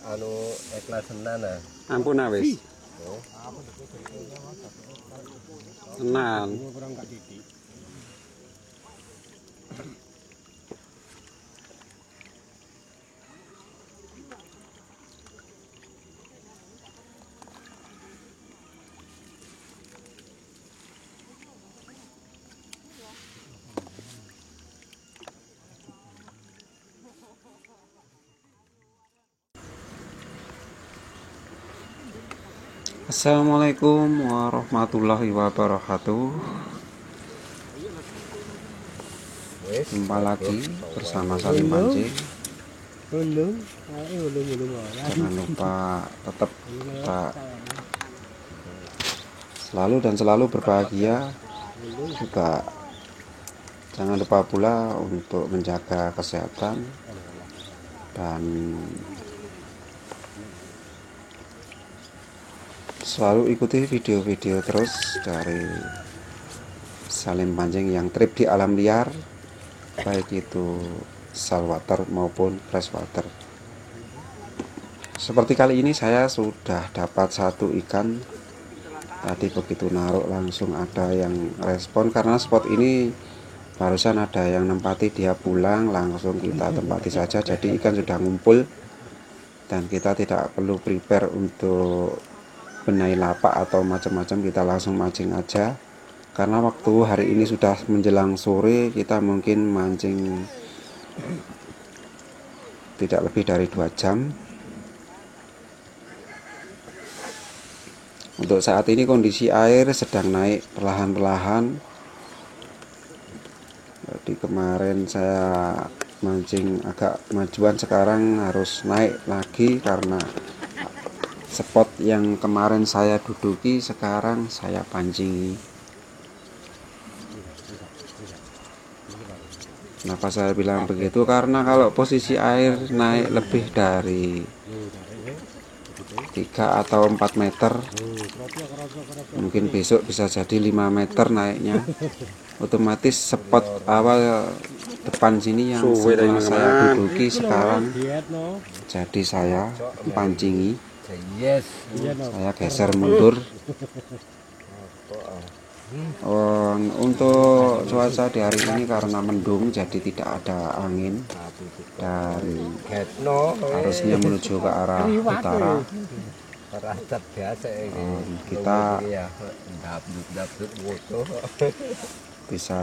anu ikhlas tenan ah. Ampun wis. Oh. Tenan. Assalamualaikum warahmatullahi wabarakatuh. Jumpa lagi bersama Salim Pancing. Jangan lupa tetap kita selalu berbahagia. Juga jangan lupa pula untuk menjaga kesehatan dan selalu ikuti video-video terus dari Salim Pancing yang trip di alam liar, baik itu saltwater maupun freshwater. Seperti kali ini saya sudah dapat satu ikan. Tadi begitu naruh langsung ada yang respon, karena spot ini barusan ada yang nempati, dia pulang langsung kita tempati saja. Jadi ikan sudah ngumpul dan kita tidak perlu prepare untuk benahi lapak atau macam-macam, kita langsung mancing aja. Karena waktu hari ini sudah menjelang sore, kita mungkin mancing tidak lebih dari 2 jam. Untuk saat ini kondisi air sedang naik perlahan-lahan. Jadi kemarin saya mancing agak majuan, sekarang harus naik lagi karena spot yang kemarin saya duduki sekarang saya pancingi. Kenapa saya bilang begitu? Karena kalau posisi air naik lebih dari 3 atau 4 meter, mungkin besok bisa jadi 5 meter naiknya, otomatis spot awal depan sini yang semula saya duduki sekarang jadi saya pancingi. Saya geser mundur. Untuk cuaca di hari ini karena mendung, jadi tidak ada angin dan harusnya menuju ke arah utara. Kita bisa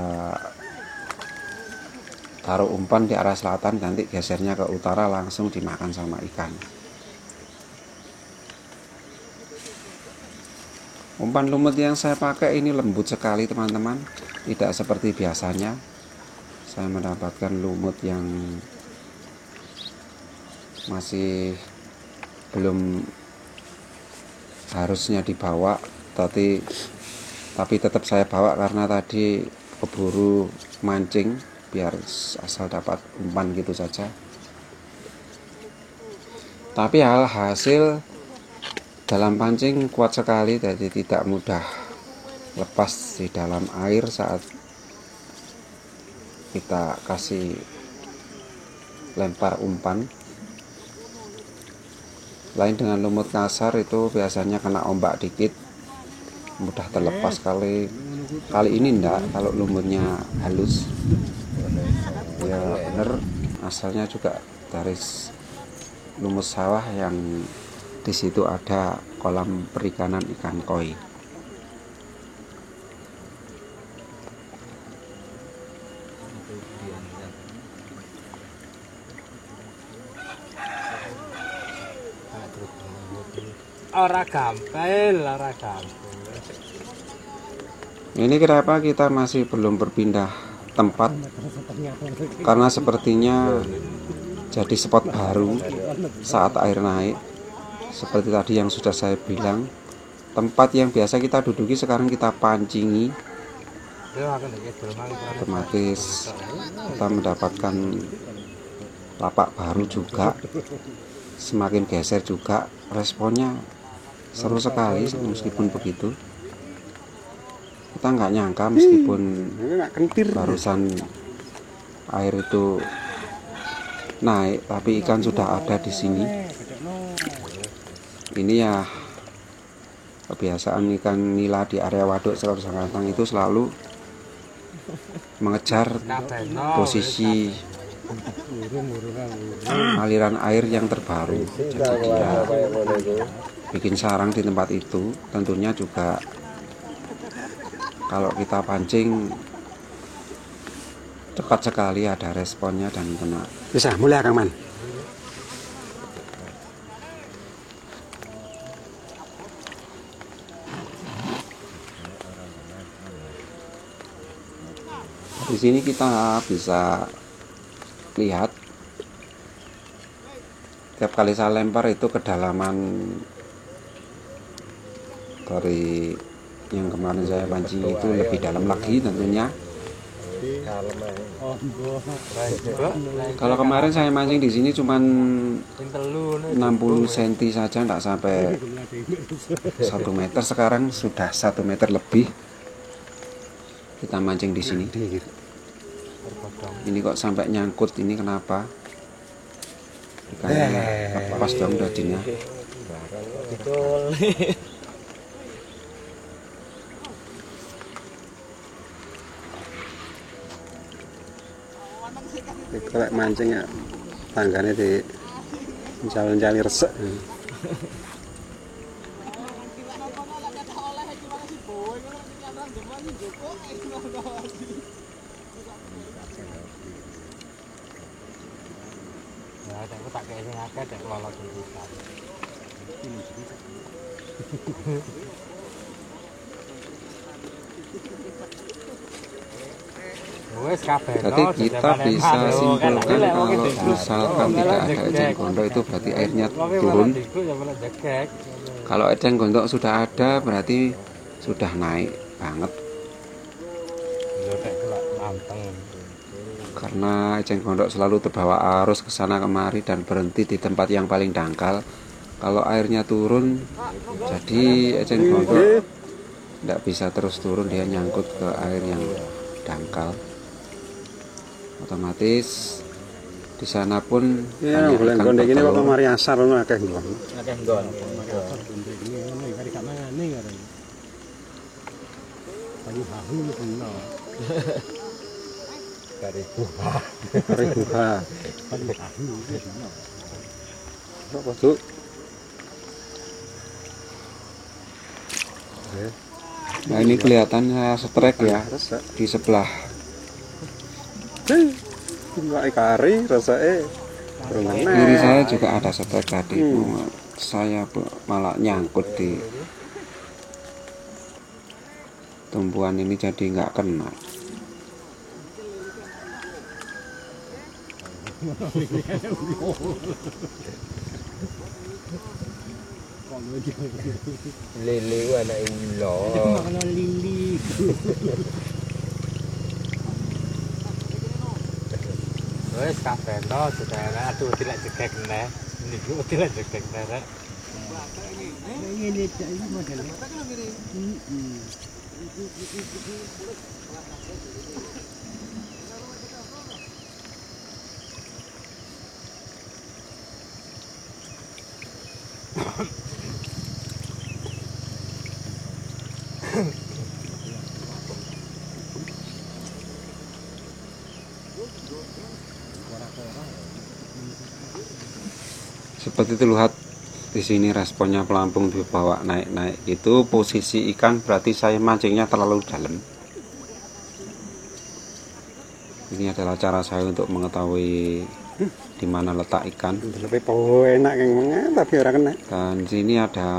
taruh umpan di arah selatan, nanti gesernya ke utara langsung dimakan sama ikan. Umpan lumut yang saya pakai ini lembut sekali teman-teman, tidak seperti biasanya. Saya mendapatkan lumut yang masih belum harusnya dibawa, tapi tetap saya bawa karena tadi keburu mancing biar asal dapat umpan gitu saja. Tapi hasil dalam pancing kuat sekali, jadi tidak mudah lepas di dalam air saat kita kasih lempar umpan. Lain dengan lumut kasar, itu biasanya kena ombak dikit mudah terlepas. Kali ini enggak, kalau lumutnya halus ya bener, asalnya juga dari lumut sawah yang di situ ada kolam perikanan ikan koi. Ora gampil. Ini kenapa kita masih belum berpindah tempat? Karena sepertinya jadi spot baru saat air naik. Seperti tadi yang sudah saya bilang, tempat yang biasa kita duduki sekarang kita pancingi, otomatis kita mendapatkan lapak baru juga. Semakin geser juga responnya seru sekali. Meskipun begitu, kita nggak nyangka, meskipun barusan air itu naik, tapi ikan sudah ada di sini. Ini ya kebiasaan ikan nila di area waduk Selat Sangkatang itu selalu mengejar posisi aliran air yang terbaru. Jadi dia bikin sarang di tempat itu. Tentunya juga kalau kita pancing cepat sekali ada responnya dan kena. Bisa mulai Kang Man. Di sini kita bisa lihat tiap kali saya lempar itu kedalaman dari yang kemarin saya pancing itu lebih dalam lagi tentunya. Kalau kemarin saya mancing di sini cuman 60 cm saja, tidak sampai 1 meter. Sekarang sudah 1 meter lebih kita mancing di sini. Ini kok sampai nyangkut, ini kenapa? Ikannya lepas dong dagingnya. Kalau mancing ya tangganya di jalan-jalan resek. Ya, aku tak kayak sing akeh dek lolot iki. Wes kabeh. Jadi kita bisa simpulkan kalau misalkan tidak ada eceng gondok itu berarti airnya turun. Kalau eceng gondok sudah ada berarti sudah naik banget. Karena eceng gondok selalu terbawa arus ke sana kemari dan berhenti di tempat yang paling dangkal. Kalau airnya turun, jadi eceng gondok tidak bisa terus turun, dia nyangkut ke air yang dangkal. Otomatis di sana pun Ya, banyak boleh ikan gondek ini bertelur. kok mari asar ngono akeh nggon. Akeh nggon. Ribuha. Apa tuh? Nah ini kelihatan saya strike ya di sebelah. Mbak kari rasake Kiri saya juga ada strike tadi. Saya malah nyangkut di tumpuan ini jadi nggak kena. Lele anak ulo. Wes kabeh to saudara, aduh tidak jegek neh. Niku tidak jegek neh. Seperti itu lihat di sini responnya pelampung dibawa naik-naik. Itu posisi ikan berarti saya mancingnya terlalu dalam. Ini adalah cara saya untuk mengetahui di mana letak ikan. lebih enak yang mengen tapi ora kena. Dan sini ada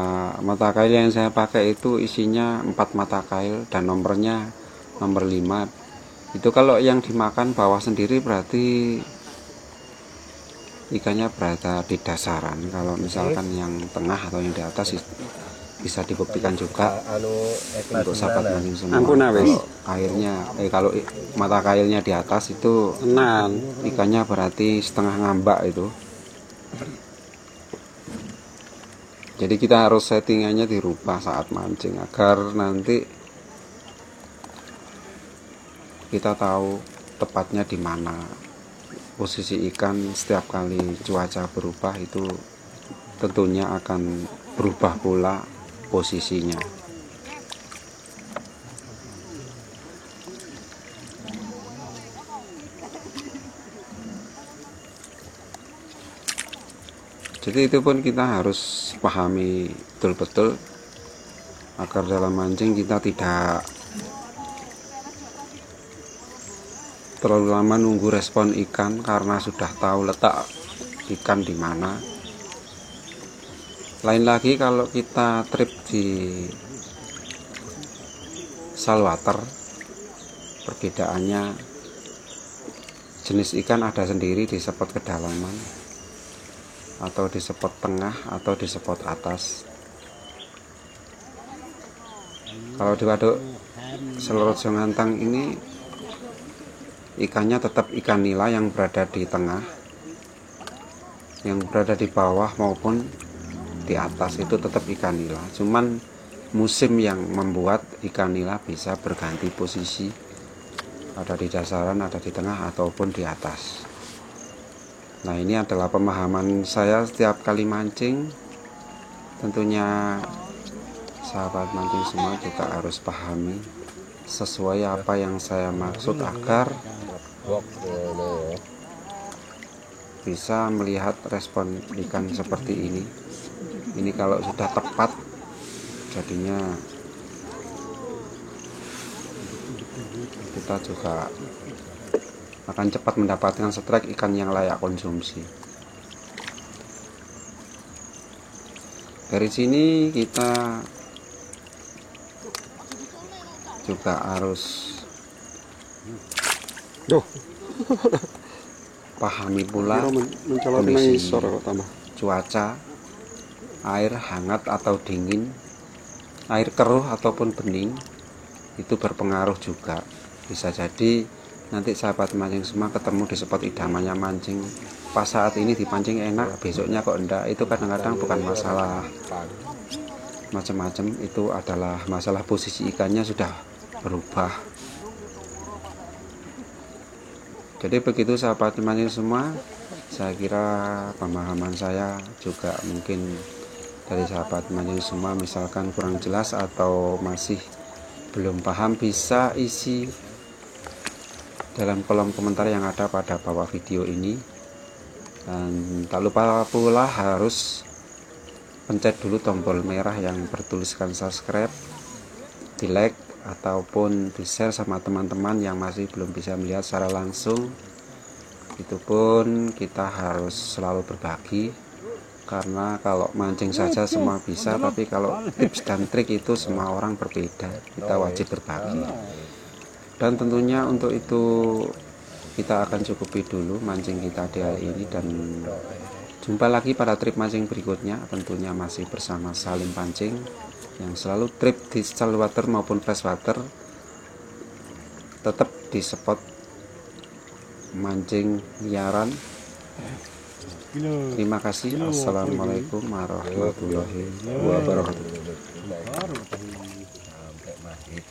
mata kail yang saya pakai itu isinya 4 mata kail dan nomornya nomor 5. Itu kalau yang dimakan bawah sendiri berarti ikannya berada di dasaran. Kalau misalkan yang tengah atau yang di atas bisa dibuktikan juga untuk sahabat mancing semua. Ampun, Kalau airnya kalau mata kailnya di atas itu Tenan. ikannya berarti setengah ngambak itu. Jadi kita harus settingannya dirubah saat mancing agar nanti kita tahu tepatnya di mana posisi ikan setiap kali cuaca berubah itu tentunya akan berubah pula posisinya. Jadi itu pun kita harus pahami betul-betul agar dalam mancing kita tidak terlalu lama nunggu respon ikan karena sudah tahu letak ikan di mana. Lain lagi kalau kita trip di saltwater, perbedaannya jenis ikan ada sendiri di spot kedalaman atau di spot tengah atau di spot atas. Kalau di waduk Selorot Jongantang ini ikannya tetap ikan nila yang berada di tengah, yang berada di bawah maupun di atas itu tetap ikan nila. Cuman musim yang membuat ikan nila bisa berganti posisi, ada di dasaran, ada di tengah ataupun di atas. Nah, ini adalah pemahaman saya setiap kali mancing. Tentunya sahabat mancing semua juga harus pahami sesuai apa yang saya maksud agar bisa melihat respon ikan seperti ini. Ini kalau sudah tepat jadinya kita juga akan cepat mendapatkan strike ikan yang layak konsumsi. Dari sini kita juga harus pahami pula kondisi cuaca, air hangat atau dingin, air keruh ataupun bening, itu berpengaruh juga. Bisa jadi nanti sahabat mancing semua ketemu di spot idamannya mancing, pas saat ini dipancing enak, besoknya kok enggak. Itu kadang-kadang bukan masalah macam-macam, itu adalah masalah posisi ikannya sudah berubah. Jadi begitu sahabat mancing semua, saya kira pemahaman saya juga mungkin dari sahabat mancing semua misalkan kurang jelas atau masih belum paham, bisa isi dalam kolom komentar yang ada pada bawah video ini. Dan tak lupa pula harus pencet dulu tombol merah yang bertuliskan subscribe, di like ataupun di share sama teman-teman yang masih belum bisa melihat secara langsung. Itu pun kita harus selalu berbagi, karena kalau mancing saja semua bisa, tapi kalau tips dan trik itu semua orang berbeda, kita wajib berbagi. Dan tentunya untuk itu kita akan cukupi dulu mancing kita di hari ini, dan jumpa lagi pada trip mancing berikutnya. Tentunya masih bersama Salim Pancing yang selalu trip di saltwater maupun freshwater, tetap di spot mancing liaran. Terima kasih. Assalamualaikum warahmatullahi wabarakatuh. Sampai masjid.